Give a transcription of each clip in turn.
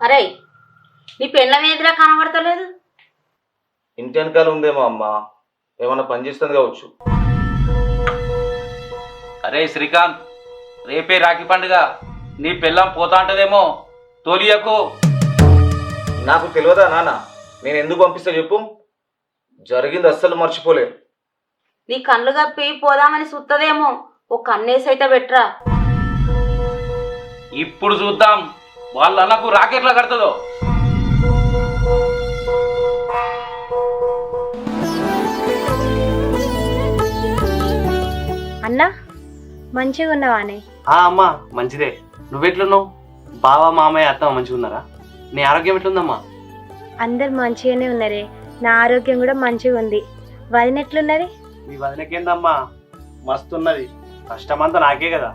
అరే నీ పెళ్ళం ఎదురా కనబడతలేదు. ఇంటి వెనకాల ఉందేమో అమ్మ, ఏమన్నా పని చేస్తుంది కావచ్చు. అరే శ్రీకాంత్, రేపే రాఖీ పండుగ, నీ పెళ్ళం పోతా అంటదేమో, తోలియకు. నాకు తెలియదా నాన్న, నేను ఎందుకు పంపిస్తా చెప్పు. జరిగింది అస్సలు మర్చిపోలే. నీ కళ్ళు కప్పి పోదామని సుత్తదేమో, ఓ కన్నేసైతే పెట్టరా. ఇప్పుడు చూద్దాం వాళ్ళ అన్నకు రాకెట్లా కడుతుందో. అన్నా మంచిగా ఉన్నావానే? అమ్మా మంచిదే. నువ్వెట్లున్నావు? బావ మామయ్య అత్తమ్మ మంచిగా ఉన్నారా? నీ ఆరోగ్యం ఎట్లుందమ్మా? అందరు మంచిగానే ఉన్నారే, నా ఆరోగ్యం కూడా మంచిగా ఉంది. వదిన ఎట్లున్నది? మీ వదినకేందమ్మా, మస్తున్నది. కష్టమంతా నాకే కదా.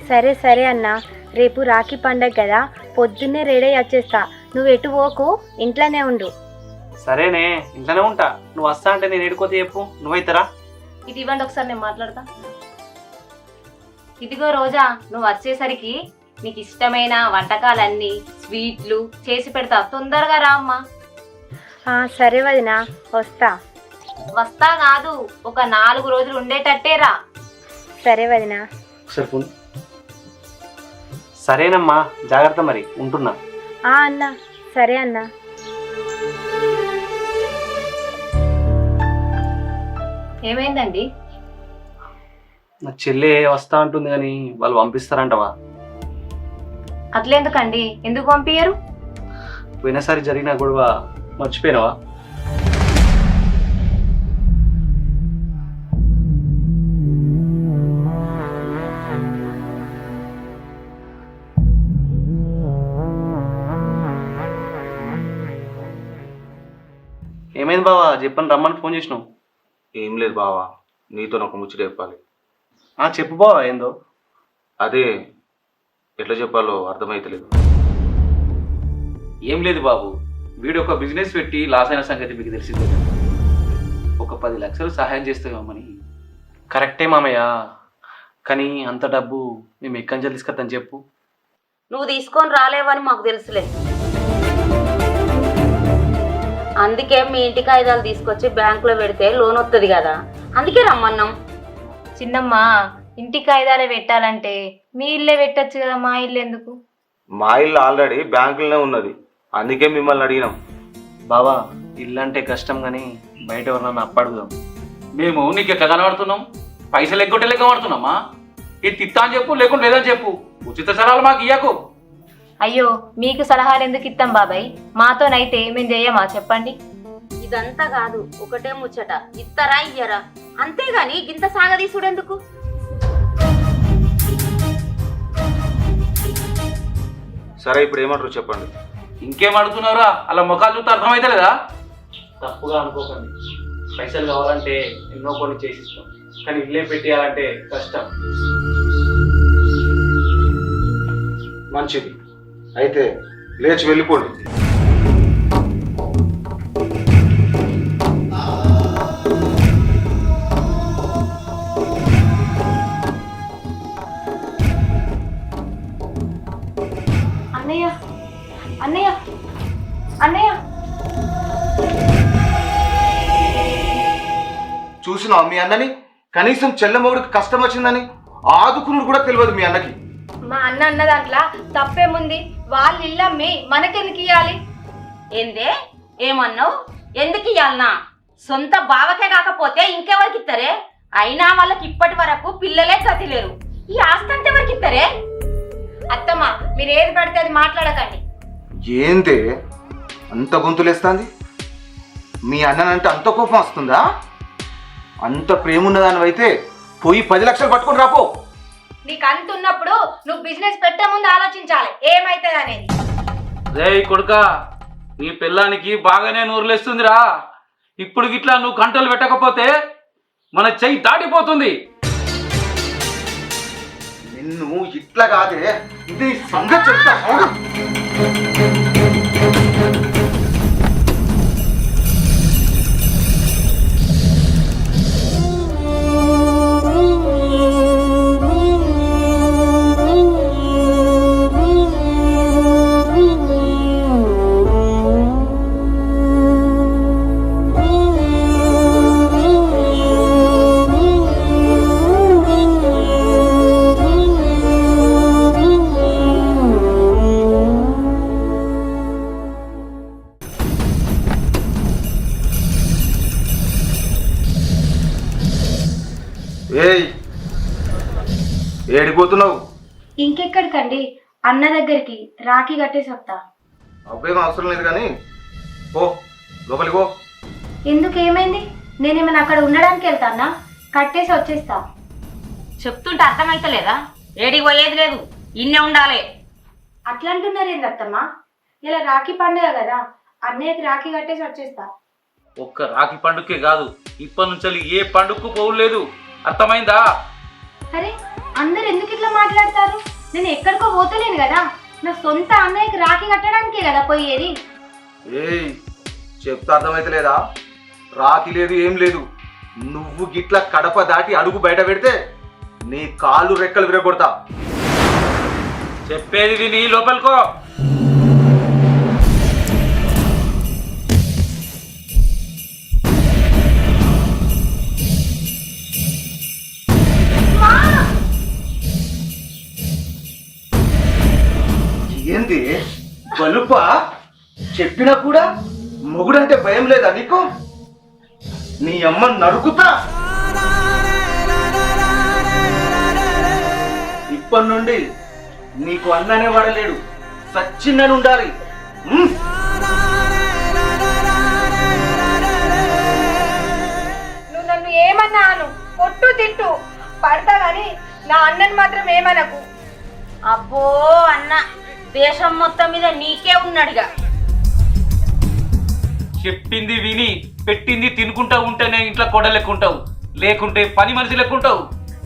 సరే సరే అన్నా, రేపు రాఖీ పండగ కదా, పొద్దున్నే రెడీ అయ్యి వచ్చేస్తా. నువ్వు ఎటు పోకు, ఇంట్లోనే ఉండు. సరేనే, ఇంట్లోనే ఉంటా. నువ్వు వస్తా అంటే నేను ఎడుకోతే చెప్పు, నువ్వైతరా? ఇది ఇవ్వండి ఒకసారి, నేను మాట్లాడతా. ఇదిగో రోజా, నువ్వు వచ్చేసరికి నీకు ఇష్టమైన వంటకాలన్నీ స్వీట్లు చేసి పెడతా, తొందరగా రా అమ్మా. సరే వదినా, వస్తా. వస్తా కాదు, ఒక 4 రోజులు ఉండేటట్టే రా. సరే వదినా. సరేనమ్మా, జాగ్రత్త మరి, ఉంటున్నా. అన్నా సరే అన్నా. ఏమైందండి? నా చెల్లె వస్తా అంటుంది కానీ వాళ్ళు పంపిస్తారంటవా? అట్లెందుకండి, ఎందుకు పంపించరు? పోయినసారి జరిగిన గొడవ మర్చిపోయినావా? ఏమైంది బావా, చెప్పని రమ్మని ఫోన్ చేసినావు? ఏం లేదు బావా, నీతో ఒక ముచ్చట చెప్పాలి. చెప్పు బావా, ఏందో. అదే ఎట్లా చెప్పాలో అర్థమైతలేదు. ఏం లేదు బాబు, వీడు ఒక బిజినెస్ పెట్టి లాస్ అయిన సంగతి మీకు తెలిసిందే. ఒక 10 లక్షలు సహాయం చేస్తామని. కరెక్టే మామయ్య, కానీ అంత డబ్బు మేము ఎక్కడి నుంచి తీసుకొద్దని చెప్పు. నువ్వు తీసుకొని రాలేవని మాకు తెలుసులే. అందుకే మీ ఇంటి కాగితాలు తీసుకొచ్చి బ్యాంకులో పెడితే లోన్ వస్తుంది కదా, అందుకే రమ్మన్నాం. చిన్నమ్మ, ఇంటి కాగితాలే పెట్టాలంటే మీ ఇల్లే పెట్టచ్చు కదా, మా ఇల్లు ఎందుకు? మా ఇల్లు ఆల్రెడీ బ్యాంకులోనే ఉన్నది, అందుకే మిమ్మల్ని అడిగినాం. బావా, ఇల్లు అంటే కష్టం కానీ బయట ఎవరన్నా అప్పడుగుదాం. మేము నీకు ఎట్లా కనబడుతున్నాం? పైసలు ఎగ్గొట్టే లెక్క పడుతున్నామా? ఇది తిత్తా అని చెప్పు, లేకుండా లేదని చెప్పు. ఉచిత సలహాలు మాకు ఇయ్యకు. అయ్యో, మీకు సలహాలు ఎందుకు ఇస్తాం బాబాయ్? మాతోనైతే మేము చెయ్యమా చెప్పండి? ఇదంతా కాదు, ఒకటే ముచ్చట, ఇత్తరా ఇయ్యరా, అంతేగాని గింత సాగదీసుడెందుకు? సరే ఇప్పుడు ఏమంటారు చెప్పండి. ఇంకేం అడుగుతున్నారా? అలా ముఖాలు చూస్తే అర్థమైతే లేదా? తప్పుగా అనుకోకండి, పైసలు కావాలంటే ఎన్నో కొన్ని చేసిస్తాం, కానీ ఇల్లే పెట్టేయాలంటే కష్టం. మంచిది, అయితే లేచి వెళ్ళిపోండి. అన్నయ్య, అన్నయ్య, అన్నయ్య. చూసినావు మీ అన్నని? కనీసం చెల్లెమొగుడికి కష్టం వచ్చిందని ఆదుకునుడు కూడా తెలియదు మీ అన్నకి. మా అన్న దాంట్లో తప్పేముంది? వాళ్ళు ఇల్లమ్మి మనకెందుకు ఇయ్యాలి? ఏందే ఏమన్నావు? ఎందుకు ఇయ్యాలనా? సొంత బావకే కాకపోతే ఇంకెవరికి ఇస్తారే? అయినా వాళ్ళకి ఇప్పటి వరకు పిల్లలే గతి లేరు, ఈ ఆస్తి అంతా ఎవరికి ఇస్తారే? అత్తమ్మ, మీరు ఏది పడితే అది మాట్లాడకండి. ఏందే అంత గొంతులేస్తాంది? మీ అన్ననంటే అంత కోపం వస్తుందా? అంత ప్రేమ ఉన్నదానివైతే పోయి 10 లక్షలు పట్టుకొని రాపో. నీకు అంత ఉన్నప్పుడు నువ్వు బిజినెస్ పెట్టే ముందు ఆలోచించాలి ఏమైతుంది అనేది. రే కొడుకా, నీ పిల్లానికి బాగానే నూరులేస్తుందిరా. ఇప్పుడు గిట్లా నువ్వు కంట్రోల్ పెట్టకపోతే మన చెయ్యి దాటిపోతుంది. నిన్ను ఇట్లా కాదే, ఇది సంగతి చెప్తా. ఏడిపోతున్నావు? ఇంకెక్కడికండి, అన్న దగ్గరికి రాఖీ కట్టేసి వస్తా. అవ్వేం అవసరం లేదు కానీ పో, లోపలికి పో. ఎందుకు, ఏమైంది? నేనేమైనా అక్కడ ఉండడానికి వెళ్తానా? కట్టేసి వచ్చేస్తా. చెప్తుంటే అర్థమైతలేదా? ఏడికి పోయేది లేదు, ఇన్నే ఉండాలి. అట్లా అంటున్నారు ఏందత్తమ్మా? ఇలా రాఖీ పండుగ కదా, అన్నయ్యకి రాఖీ కట్టేసి వచ్చేస్తా. ఒక్క రాఖీ పండుగకే కాదు, ఇప్పటి నుంచి ఏ పండుగకు పోలేదు. అర్థమైందా? అరే, అందరు ఎందుకు ఇట్లా మాట్లాడతారు? నేను ఎక్కడికో పోతలేను కదా, నా సొంత అన్నయ్యకి రాఖీ కట్టడానికే కదా పోయేది. ఏయ్, చెప్తా అర్థమైతే లేదా? రాకి లేదు, ఏం లేదు. నువ్వు గిట్ల కడప దాటి అడుగు బయట పెడితే నీ కాళ్ళు రెక్కలు విరగొడతా. చెప్పేది విని లోపలికో. ఏంది బలుపా? చెప్పినా కూడా మొగుడంటే భయం లేదా నీకు? నీ అమ్మ నరుకుతా. ఇప్పటి నుండి నీకు అన్ననే వాడలేడు, సచ్చిన్నని ఉండాలి. నువ్వు నన్ను ఏమన్నాను, పొట్టు తిట్టు పడతా గాని నా అన్నని మాత్రం ఏమనకు. అబ్బో అన్న, దేశం మొత్తం మీద నీకే ఉన్నాడుగా. చెప్పింది విని పెట్టింది తినుకుంటా ఉంటేనే ఇంట్లో కొడలెక్కుంటావు, లేకుంటే పని మనిషి లెక్కుంటావు.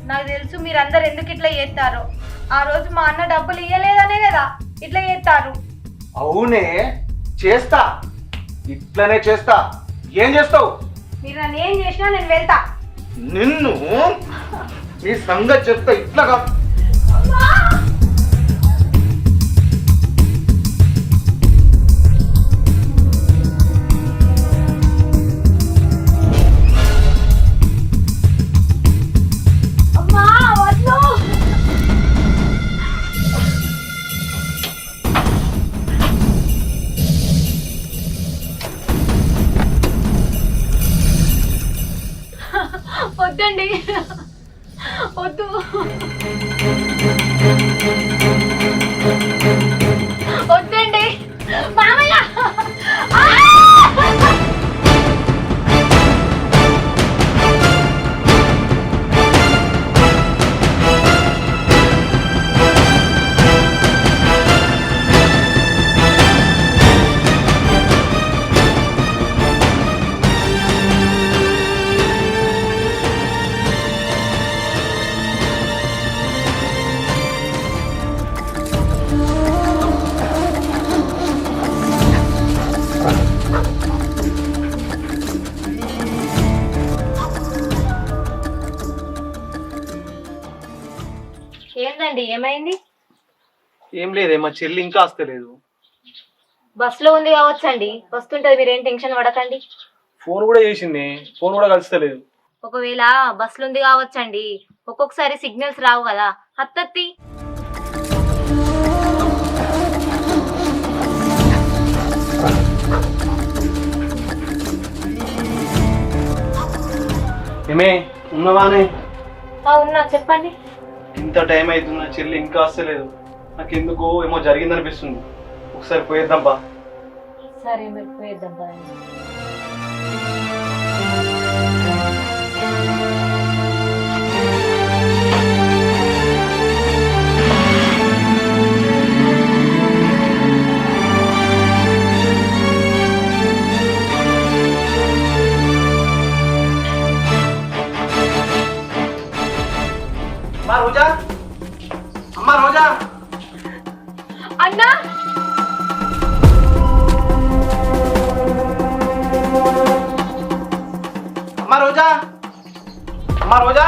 నాకు తెలుసు మీరందరు ఎందుకు ఇట్లా చేస్తారో. ఆ రోజు మా అన్న డబ్బులు ఇయ్యలేదనే కదా ఇట్లా చేస్తారు. అవునే, చేస్తా, ఇట్లనే చేస్తా. ఏం చేస్తావు? మీరు నన్ను ఏం చేసినా నేను వెళ్తా. నిన్ను నీ సంగతి చెప్తా. ఇట్లాగా వద్దండి, వద్దు, వద్దండి మామయ్య. ఏందండి, ఏమైంది? ఏం లేదే, మా చెల్లి ఇంకా వస్తలేదు. బస్సులో ఉంది కావచ్చండి, వస్తుంటది, మీరేం టెన్షన్ పడకండి. ఫోన్ కూడా చేసింది, ఫోన్ కూడా కలుస్తలేదు. ఒకవేళ బస్సులో ఉంది కావచ్చండి, ఒక్కొక్కసారి సిగ్నల్స్ రావు కదా, అత్తత్తి. ఏమే ఉన్నవానే? ఉన్నా, చెప్పండి. ఇంత టైం అవుతున్నా చెల్లి ఇంకా వస్తలేదు. నాకెందుకో ఏమో జరిగిందనిపిస్తుంది. ఒకసారి పోయేద్దాం బా. సరే మరి పోయేద్దాం పదండి. అమ్మా రోజా, అమ్మా రోజా. అన్నా, అమ్మా రోజా, అమ్మా రోజా.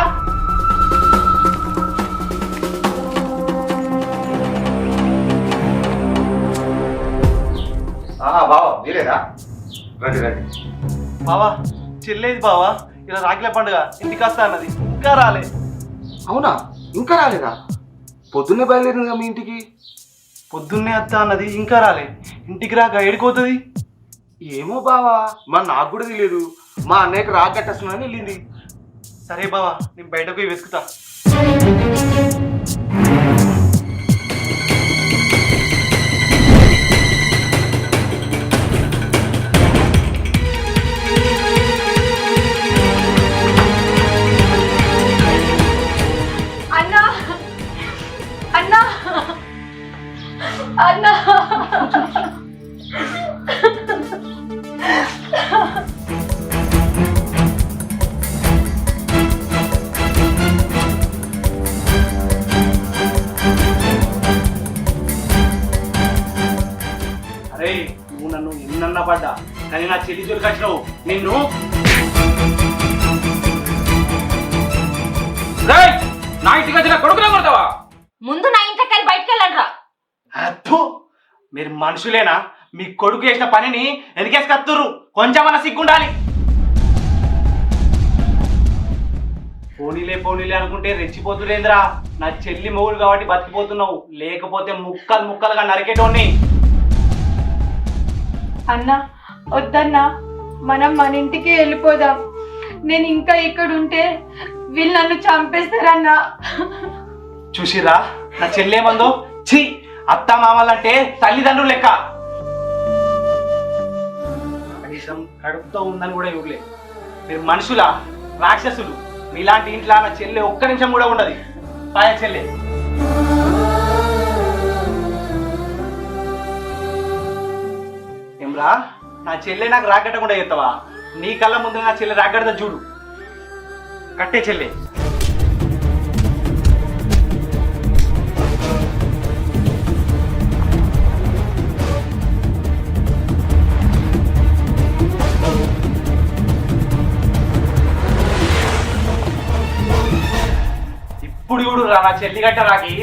బావా మీరేనా? రండి రండి. బావా చెల్లేది బావా, ఇలా రాఖీల పండుగ ఇంటికి వస్తా అన్నది, ఇంకా రాలే. అవునా, ఇంకా రాలేదా? పొద్దున్నే బయలుదేరిందిగా మీ ఇంటికి. పొద్దున్నే వస్తా అన్నది, ఇంకా రాలే. ఇంటికి రాక ఏడిపోతుంది. ఏమో బావా, మరి నాకు కూడా తెలియదు. మా అన్నయ్యకి రాకట్టేస్తున్నాను వెళ్ళింది. సరే బావా, నేను బయటకు పోయి వెతుకుతా. అన్నా అన్నా అరే నువ్వు నన్ను ఎన్నన్నా పడ్డా కానీ నా చెల్లి జోలికి వచ్చినావు నిన్ను రేయ్, నా ఇంటికి వచ్చిన కొడుకునే కొడతావా? ముందు నా ఇంట్లోకి వెళ్ళి బయటకు వెళ్ళండి రా. అద్దు మీరు మనుషులేనా? మీ కొడుకు చేసిన పనిని వెనకేసుకత్తుర్రు. కొంచెమన్నా సిగ్గుండాలి. పోనీలే అనుకుంటే రెచ్చిపోతులేంద్రా. నా చెల్లి మొగుడు కాబట్టి బతికిపోతున్నావు, లేకపోతే ముక్కలు ముక్కలుగా నరికేటోని. అన్నా వద్దన్నా, మనం మన ఇంటికి వెళ్ళిపోదాం. నేను ఇంకా ఇక్కడ ఉంటే వీళ్ళు నన్ను చంపేస్తారన్నా. చూసిరా నా చెల్లేమందో? ఛీ, అత్త మామలంటే తల్లిదండ్రులు లెక్క. కనీసం కడుపుతో ఉందని కూడా ఇవ్వలే. మీరు మనుషులా రాక్షసులు? మీలాంటి ఇంట్లో నా చెల్లె ఒక్క నిమిషం కూడా ఉండదు. పాయ చెల్లె ఏమ్రా, నా చెల్లె నాకు రాగట్టకుండా చేస్తావా? నీ కళ్ళ ముందు నా చెల్లె రాగడదా చూడు. కట్టే చెల్లె. ఇప్పుడు చూడు రా నా చెల్లి గట్ట రాకి